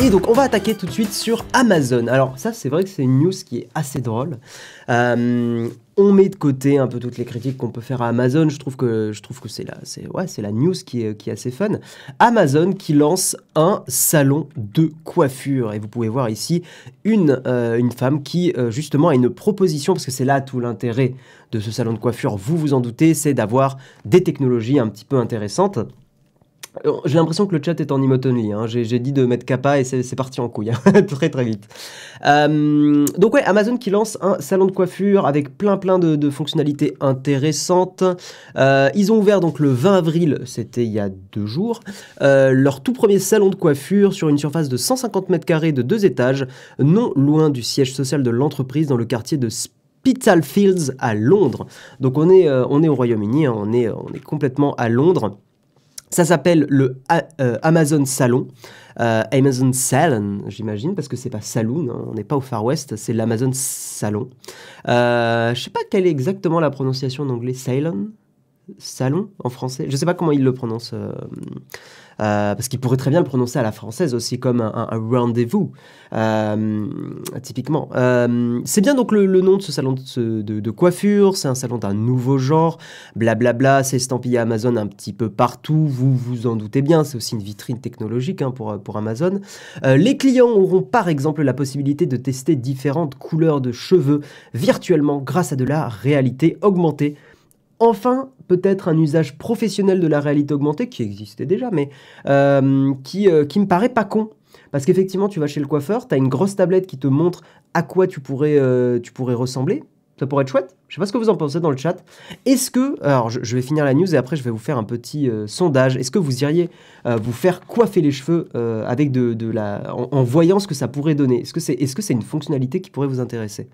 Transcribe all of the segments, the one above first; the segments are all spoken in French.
Et donc on va attaquer tout de suite sur Amazon. Alors ça c'est vrai que c'est une news qui est assez drôle. On met de côté un peu toutes les critiques qu'on peut faire à Amazon. Je trouve que c'est la news qui est assez fun. Amazon qui lance un salon de coiffure. Et vous pouvez voir ici une femme qui justement a une proposition, parce que c'est là tout l'intérêt de ce salon de coiffure, vous vous en doutez, c'est d'avoir des technologies un petit peu intéressantes. J'ai l'impression que le chat est en emote only, hein. J'ai dit de mettre kappa et c'est parti en couille, hein. Très très vite. Donc ouais, Amazon qui lance un salon de coiffure avec plein de fonctionnalités intéressantes. Ils ont ouvert donc le 20 avril, c'était il y a 2 jours, leur tout premier salon de coiffure sur une surface de 150 mètres carrés de 2 étages, non loin du siège social de l'entreprise dans le quartier de Spitalfields à Londres. Donc on est au Royaume-Uni, hein. On est complètement à Londres. Ça s'appelle le Amazon Salon, Amazon Salon, j'imagine, parce que c'est pas Saloon, hein, on n'est pas au Far West, c'est l'Amazon Salon. Je sais pas quelle est exactement la prononciation en anglais, Salon en français, je sais pas comment il le prononce, parce qu'il pourrait très bien le prononcer à la française aussi, comme un rendez-vous, typiquement. C'est bien donc le nom de ce salon de coiffure, c'est un salon d'un nouveau genre, blablabla, c'est estampillé Amazon un petit peu partout, vous vous en doutez bien, c'est aussi une vitrine technologique, hein, pour Amazon. Les clients auront par exemple la possibilité de tester différentes couleurs de cheveux virtuellement grâce à de la réalité augmentée. Enfin, peut-être un usage professionnel de la réalité augmentée, qui existait déjà, mais qui me paraît pas con. Parce qu'effectivement, tu vas chez le coiffeur, tu as une grosse tablette qui te montre à quoi tu pourrais ressembler. Ça pourrait être chouette. Je sais pas ce que vous en pensez dans le chat. Est-ce que... Alors, je vais finir la news et après, je vais vous faire un petit sondage. Est-ce que vous iriez vous faire coiffer les cheveux avec en voyant ce que ça pourrait donner? Est-ce que c'est une fonctionnalité qui pourrait vous intéresser?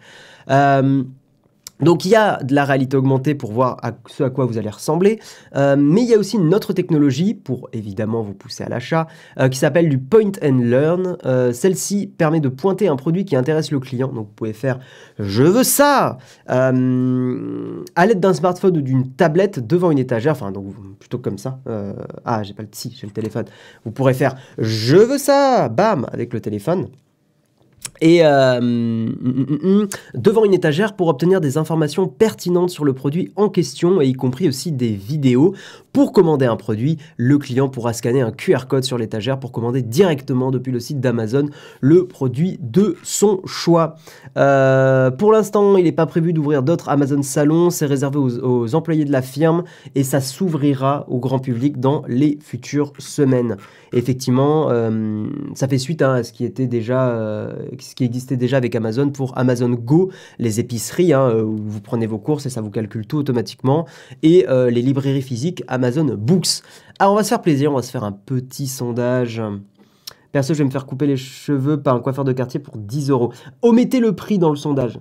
Donc il y a de la réalité augmentée pour voir ce à quoi vous allez ressembler, mais il y a aussi une autre technologie pour évidemment vous pousser à l'achat, qui s'appelle du Point and Learn. Celle-ci permet de pointer un produit qui intéresse le client, donc vous pouvez faire « je veux ça » à l'aide d'un smartphone ou d'une tablette devant une étagère, enfin donc plutôt comme ça, j'ai pas j'ai le téléphone, vous pourrez faire « je veux ça » bam, avec le téléphone. Et devant une étagère pour obtenir des informations pertinentes sur le produit en question, et y compris aussi des vidéos. Pour commander un produit, le client pourra scanner un QR code sur l'étagère pour commander directement depuis le site d'Amazon le produit de son choix. Pour l'instant, il n'est pas prévu d'ouvrir d'autres Amazon Salons, c'est réservé aux employés de la firme et ça s'ouvrira au grand public dans les futures semaines. Effectivement, ça fait suite à ce qui existait déjà avec Amazon pour Amazon Go, les épiceries, hein, où vous prenez vos courses et ça vous calcule tout automatiquement, et les librairies physiques Amazon Books. Alors on va se faire plaisir, on va se faire un petit sondage. Perso, je vais me faire couper les cheveux par un coiffeur de quartier pour 10 €. Omettez le prix dans le sondage,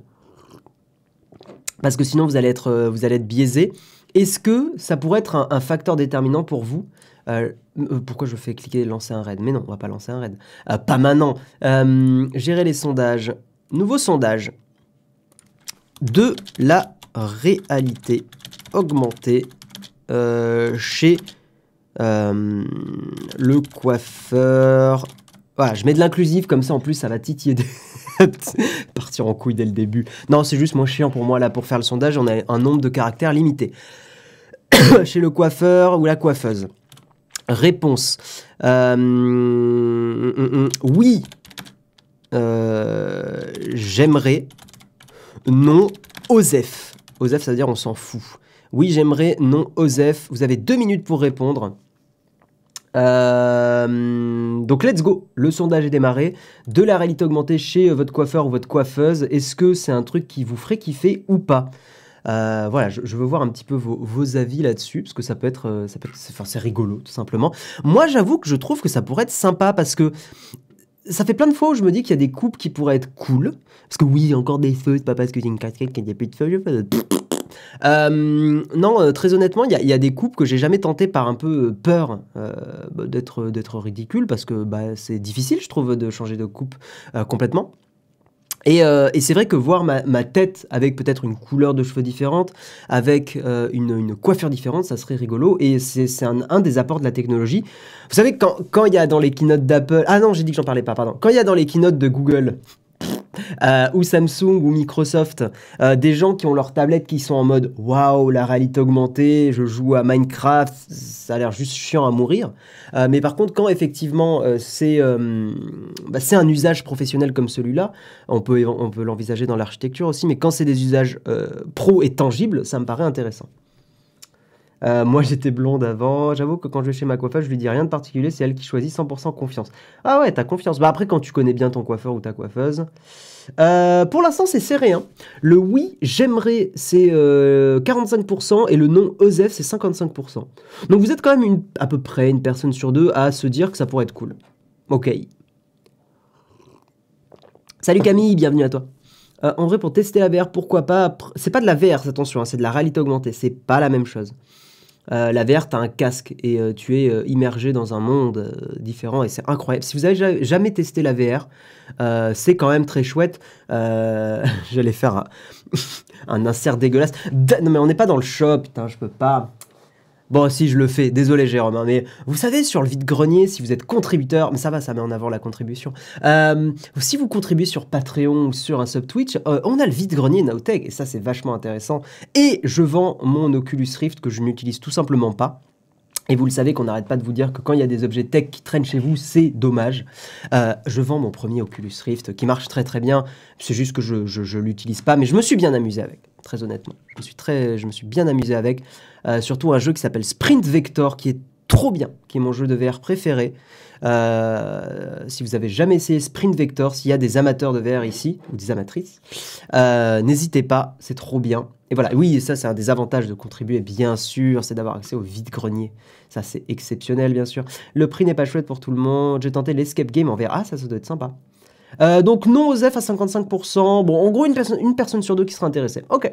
parce que sinon vous allez être biaisé. Est-ce que ça pourrait être un facteur déterminant pour vous? Pourquoi je fais cliquer lancer un raid? Mais non, on va pas lancer un raid. Pas maintenant. Gérer les sondages. Nouveau sondage. De la réalité augmentée chez le coiffeur. Voilà, je mets de l'inclusif, comme ça en plus ça va titiller partir en couille dès le début. Non, c'est juste moins chiant pour moi là pour faire le sondage, on a un nombre de caractères limité. Chez le coiffeur ou la coiffeuse. Réponse. Oui. J'aimerais. Non. Osef. Osef, ça veut dire on s'en fout. Oui, j'aimerais. Non. Osef. Vous avez 2 minutes pour répondre. Donc let's go, le sondage est démarré. De la réalité augmentée chez votre coiffeur ou votre coiffeuse, est-ce que c'est un truc qui vous ferait kiffer ou pas? Voilà, je veux voir un petit peu vos avis là-dessus, parce que ça peut être c'est rigolo, tout simplement. Moi, j'avoue que je trouve que ça pourrait être sympa, parce que ça fait plein de fois où je me dis qu'il y a des coupes qui pourraient être cool. Parce que oui, encore des feux, c'est pas parce que j'ai une casquette qu'il n'y a plus de feux. Non, très honnêtement, il y a des coupes que j'ai jamais tenté par un peu peur d'être ridicule, parce que c'est difficile, je trouve, de changer de coupe complètement. Et c'est vrai que voir ma tête avec peut-être une couleur de cheveux différente, avec une coiffure différente, ça serait rigolo. Et c'est un des apports de la technologie. Vous savez, quand il y a dans les keynotes d'Apple... Ah non, j'ai dit que j'en parlais pas, pardon. Quand il y a dans les keynotes de Google... ou Samsung ou Microsoft, des gens qui ont leur tablette qui sont en mode waouh, la réalité augmentée, je joue à Minecraft, ça a l'air juste chiant à mourir. Mais par contre, quand effectivement c'est un usage professionnel comme celui-là, on peut l'envisager dans l'architecture aussi, mais quand c'est des usages pro et tangibles, ça me paraît intéressant. Moi j'étais blonde avant, j'avoue que quand je vais chez ma coiffeuse, je lui dis rien de particulier, c'est elle qui choisit 100% confiance. Ah ouais, t'as confiance. Bah après quand tu connais bien ton coiffeur ou ta coiffeuse. Pour l'instant c'est serré, hein. Le oui, j'aimerais c'est 45% et le non Osef c'est 55%. Donc vous êtes quand même à peu près une personne sur deux à se dire que ça pourrait être cool. Ok. Salut Camille, bienvenue à toi. En vrai pour tester la VR, pourquoi pas. C'est pas de la VR, attention, hein, c'est de la réalité augmentée, c'est pas la même chose. La VR, tu as un casque et tu es immergé dans un monde différent et c'est incroyable. Si vous avez jamais testé la VR, c'est quand même très chouette. J'allais faire un insert dégueulasse. Non mais on n'est pas dans le shop, putain, je peux pas... Bon, si, je le fais. Désolé, Jérôme. Hein, mais vous savez, sur le vide-grenier, si vous êtes contributeur... Mais ça va, ça met en avant la contribution. Si vous contribuez sur Patreon ou sur un sub Twitch, on a le vide-grenier Nowtech. Et ça, c'est vachement intéressant. Et je vends mon Oculus Rift que je n'utilise tout simplement pas. Et vous le savez qu'on n'arrête pas de vous dire que quand il y a des objets tech qui traînent chez vous, c'est dommage. Je vends mon premier Oculus Rift qui marche très très bien. C'est juste que je l'utilise pas, mais je me suis bien amusé avec, très honnêtement. Je me suis bien amusé avec. Surtout un jeu qui s'appelle Sprint Vector, qui est trop bien, qui est mon jeu de VR préféré. Si vous avez jamais essayé Sprint Vector, s'il y a des amateurs de VR ici, ou des amatrices, n'hésitez pas, c'est trop bien. Et voilà, oui, ça c'est un des avantages de contribuer, bien sûr, c'est d'avoir accès au vide-grenier. Ça c'est exceptionnel, bien sûr. Le prix n'est pas chouette pour tout le monde. J'ai tenté l'Escape Game en VR. Ah, ça doit être sympa. Donc non Osef à 55%. Bon, en gros, une personne sur deux qui sera intéressée. Ok.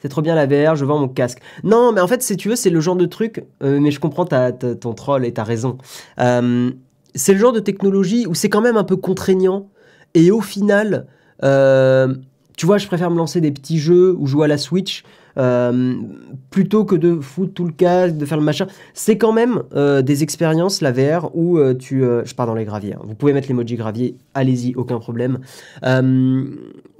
C'est trop bien la VR, je vends mon casque. Non, mais en fait, si tu veux, c'est le genre de truc... mais je comprends ton troll et t'as raison. C'est le genre de technologie où c'est quand même un peu contraignant. Et au final... tu vois, je préfère me lancer des petits jeux ou jouer à la Switch plutôt que de foutre tout le casque, de faire le machin. C'est quand même des expériences, la VR, où je pars dans les graviers. Hein. Vous pouvez mettre l'emoji gravier, allez-y, aucun problème.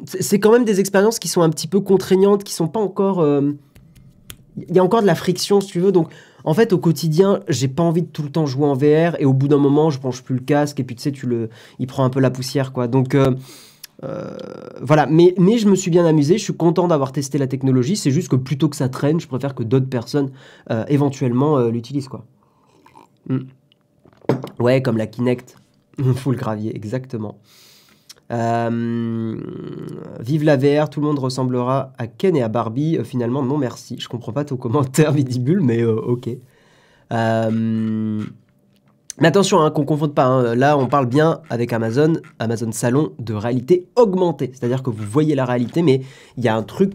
C'est quand même des expériences qui sont un petit peu contraignantes, qui sont pas encore... Il y a encore de la friction, si tu veux, donc... En fait, au quotidien, j'ai pas envie de tout le temps jouer en VR, et au bout d'un moment, je penche plus le casque, et puis tu sais, il prend un peu la poussière, quoi. Donc... voilà, mais je me suis bien amusé, je suis content d'avoir testé la technologie, c'est juste que plutôt que ça traîne, je préfère que d'autres personnes éventuellement l'utilisent, quoi. Ouais, comme la Kinect, full gravier, exactement. Vive la VR, tout le monde ressemblera à Ken et à Barbie, finalement non merci, je comprends pas ton commentaire Vidibule, mais ok. Mais attention, hein, qu'on ne confonde pas, hein. Là on parle bien avec Amazon Salon de réalité augmentée. C'est-à-dire que vous voyez la réalité, mais il y a un truc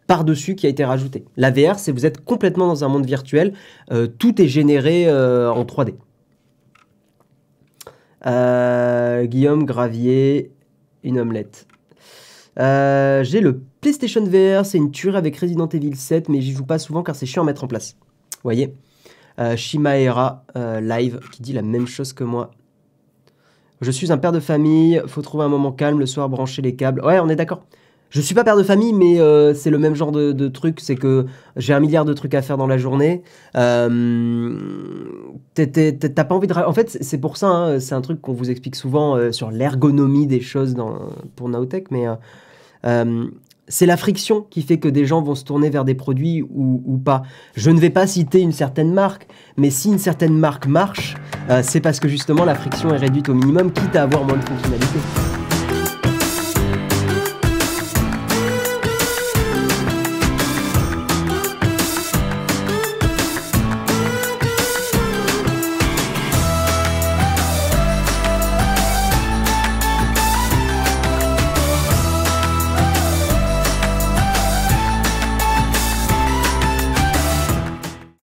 par-dessus qui a été rajouté. La VR, c'est vous êtes complètement dans un monde virtuel, tout est généré en 3D. Guillaume Gravier, une omelette. J'ai le PlayStation VR, c'est une tuerie avec Resident Evil 7, mais j'y joue pas souvent car c'est chiant à mettre en place. Vous voyez ? Shimaera live qui dit la même chose que moi. Je suis un père de famille, faut trouver un moment calme le soir, brancher les câbles. Ouais, on est d'accord. Je suis pas père de famille, mais c'est le même genre de truc, c'est que j'ai 1 milliard de trucs à faire dans la journée. T'as pas envie de... En fait, c'est pour ça, hein, c'est un truc qu'on vous explique souvent sur l'ergonomie des choses pour Nowtech, mais c'est la friction qui fait que des gens vont se tourner vers des produits ou pas. Je ne vais pas citer une certaine marque, mais si une certaine marque marche, c'est parce que justement la friction est réduite au minimum, quitte à avoir moins de fonctionnalités.